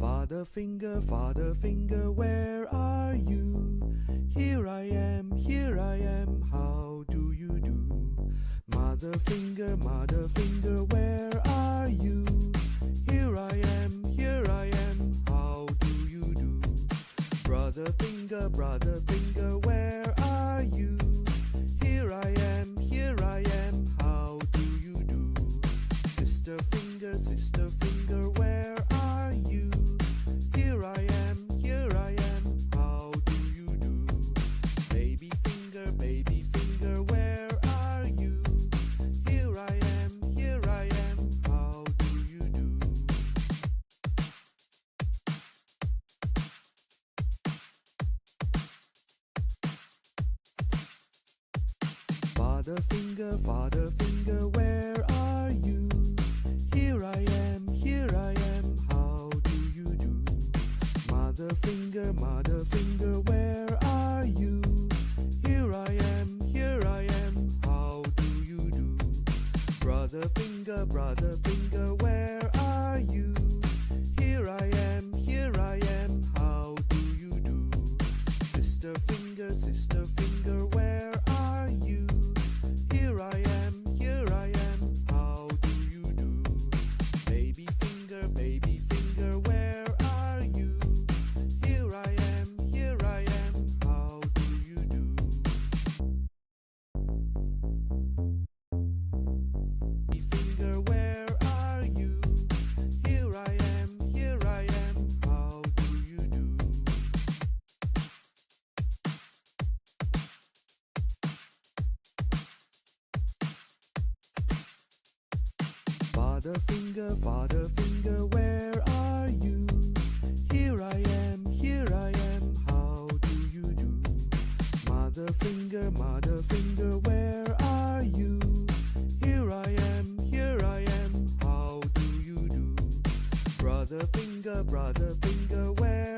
Father finger, where are you? Here I am, how do you do? Mother finger, where are you? Here I am, how do you do? Brother finger, where are you? Here I am, how do you do? Sister finger, where are you? Here I am, how do you do? Baby finger, where are you? Here I am, how do you do? Father finger, where are you? Here I am, how do you do? Mother finger, where are you? Here I am, how do you do? Brother finger, where are you? Here I am, how do you do? Sister finger, where are you? Here I am, how do you do? Baby finger, where are you? Here I am, how do you do? Finger, where are you? Here I am, how do you do? Father finger, where are you? Here I am, how do you do? Mother finger, where are you? Here I am, how do you do? Brother finger, where